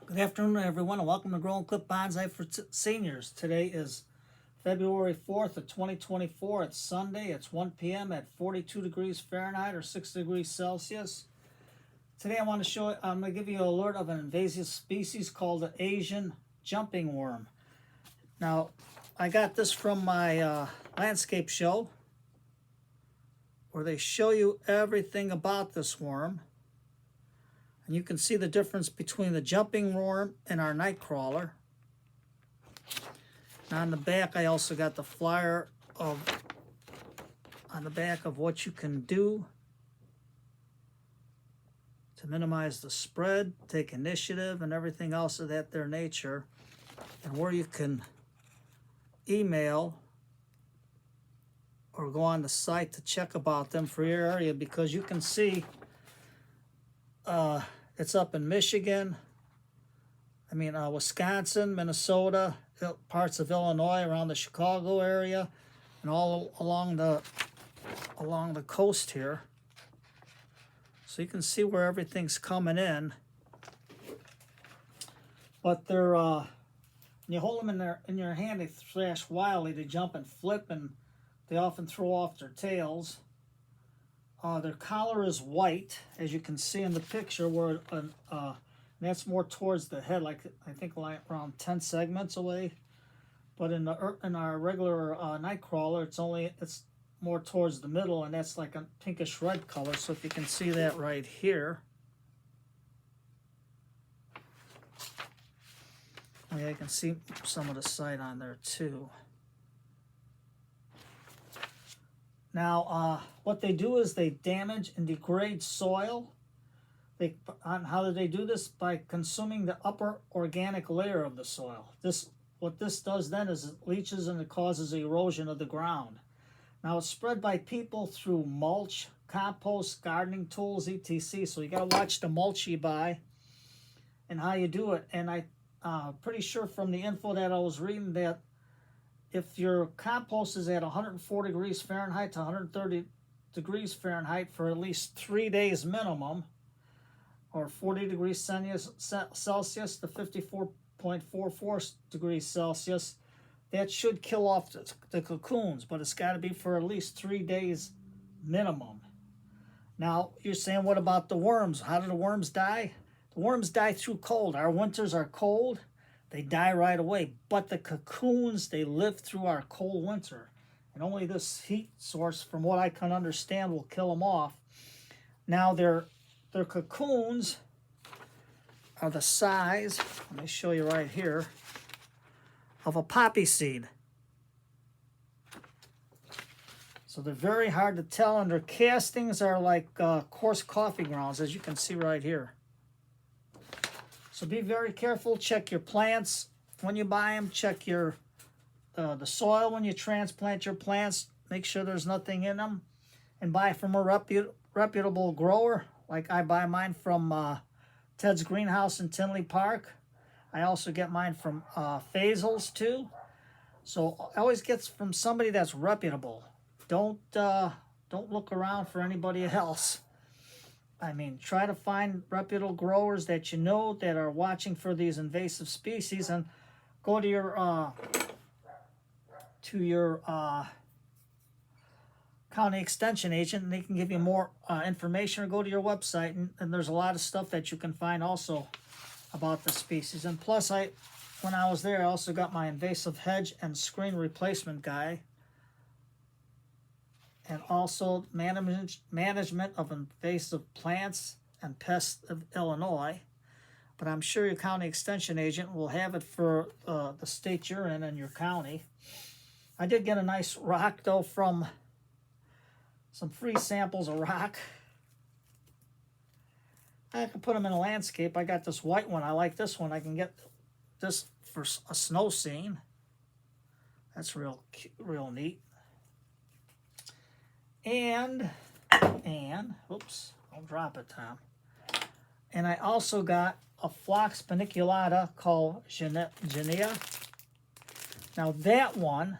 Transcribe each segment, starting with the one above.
Good afternoon, everyone, and welcome to Growing Clip Bonsai for Seniors. Today is February 4th of 2024. It's Sunday. It's 1 p.m. at 42 degrees Fahrenheit or 6 degrees Celsius. Today I'm going to give you an alert of an invasive species called the Asian jumping worm. Now, I got this from my landscape show where they show you everything about this worm. And you can see the difference between the jumping worm and our Nightcrawler. Now on the back, I also got the flyer on the back of what you can do to minimize the spread, take initiative, and everything else of that their nature, and where you can email or go on the site to check about them for your area, because you can see it's up in Michigan, Wisconsin, Minnesota, parts of Illinois, around the Chicago area, and all along the coast here. So you can see where everything's coming in. But they're when you hold them in your hand, they thrash wildly. They jump and flip, and they often throw off their tails. Their collar is white, as you can see in the picture, where that's more towards the head, like I think like around 10 segments away. But in our regular Nightcrawler, it's more towards the middle, and that's like a pinkish red color. So if you can see that right here, yeah, you can see some of the sight on there too. Now, what they do is they damage and degrade soil. How do they do this? By consuming the upper organic layer of the soil. What this does then is it leaches and it causes erosion of the ground. Now, it's spread by people through mulch, compost, gardening tools, etc. So you got to watch the mulch you buy and how you do it. And I'm pretty sure from the info that I was reading that if your compost is at 104 degrees Fahrenheit to 130 degrees Fahrenheit for at least 3 days minimum, or 40 degrees Celsius to 54.44 degrees Celsius, that should kill off the cocoons, but it's got to be for at least 3 days minimum. Now, you're saying, what about the worms? How do the worms die? The worms die through cold. Our winters are cold. They die right away, but the cocoons, they live through our cold winter. And only this heat source, from what I can understand, will kill them off. Now, their cocoons are the size, let me show you right here, of a poppy seed. So they're very hard to tell, and their castings are like coarse coffee grounds, as you can see right here. So be very careful. Check your plants when you buy them. Check the soil when you transplant your plants. Make sure there's nothing in them. And buy from a reputable grower. Like I buy mine from Ted's Greenhouse in Tinley Park. I also get mine from Faisal's too. So I always get from somebody that's reputable. Don't look around for anybody else. Try to find reputable growers that you know that are watching for these invasive species, and go to your county extension agent, and they can give you more information, or go to your website, and there's a lot of stuff that you can find also about the species. And plus, when I was there, I also got my invasive hedge and screen replacement guide, and also management of invasive plants and pests of Illinois. But I'm sure your county extension agent will have it for the state you're in and your county. I did get a nice rock, though, from some free samples of rock. I can put them in a landscape. I got this white one. I like this one. I can get this for a snow scene. That's real neat. And oops, don't drop it, Tom. And I also got a phlox paniculata called Genea. Now that one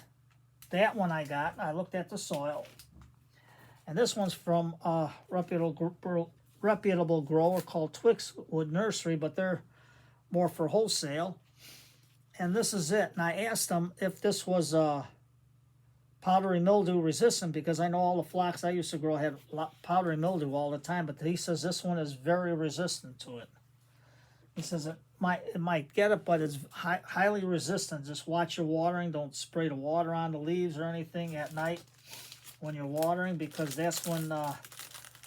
I got, I looked at the soil, and this one's from a reputable grower called Twixwood Nursery, but they're more for wholesale. And this is it. And I asked him if this was powdery mildew resistant, because I know all the phlox I used to grow had powdery mildew all the time, but he says this one is very resistant to it. He says it might get it, but it's highly resistant. Just watch your watering. Don't spray the water on the leaves or anything at night when you're watering, because that's when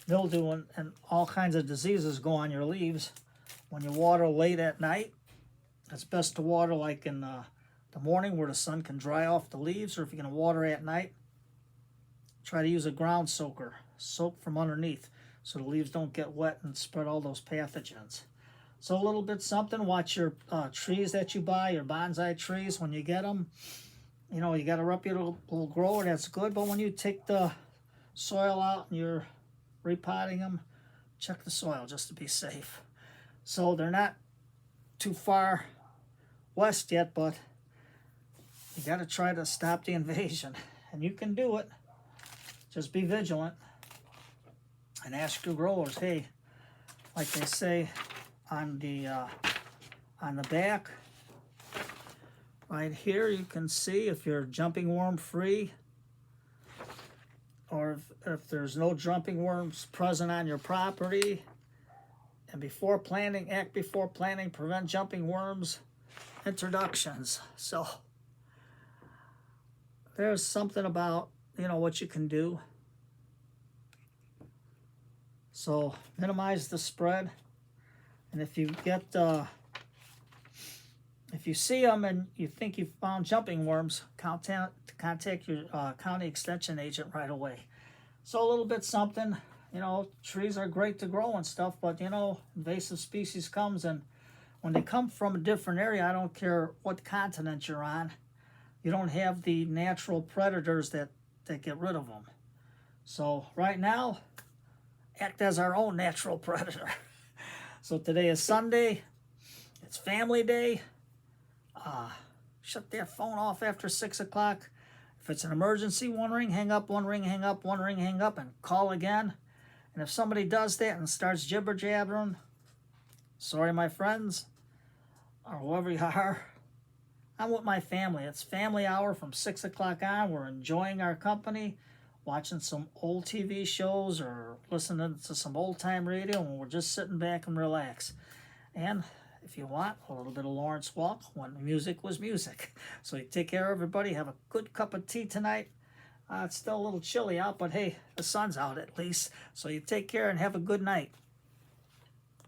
mildew and all kinds of diseases go on your leaves. When you water late at night, it's best to water like in the morning where the sun can dry off the leaves, or if you're going to water at night, try to use a ground soaker. Soak from underneath so the leaves don't get wet and spread all those pathogens. So a little bit something. Watch your trees that you buy, your bonsai trees, when you get them. You know, you got a reputable grower, that's good, but when you take the soil out and you're repotting them, check the soil just to be safe. So they're not too far west yet, but you got to try to stop the invasion, and you can do it. Just be vigilant and ask your growers. Hey, like they say on the back right here, you can see if you're jumping worm free, or if there's no jumping worms present on your property. And before planting, act before planting, prevent jumping worms. Introductions. So there's something about, you know, what you can do. So minimize the spread. And if you get, if you see them and you think you've found jumping worms, contact your county extension agent right away. So a little bit something. You know, trees are great to grow and stuff, but, you know, invasive species comes, and when they come from a different area, I don't care what continent you're on, you don't have the natural predators that get rid of them. So right now, act as our own natural predator. So today is Sunday. It's family day. Shut that phone off after 6 o'clock. If it's an emergency, one ring, hang up, one ring, hang up, one ring, hang up, and call again. And if somebody does that and starts jibber-jabbering, sorry, my friends, or whoever you are, I'm with my family. It's family hour from 6 o'clock on. We're enjoying our company, watching some old TV shows or listening to some old-time radio, and we're just sitting back and relax. And if you want, a little bit of Lawrence Walk when music was music. So you take care, everybody. Have a good cup of tea tonight. It's still a little chilly out, but hey, the sun's out at least. So you take care and have a good night.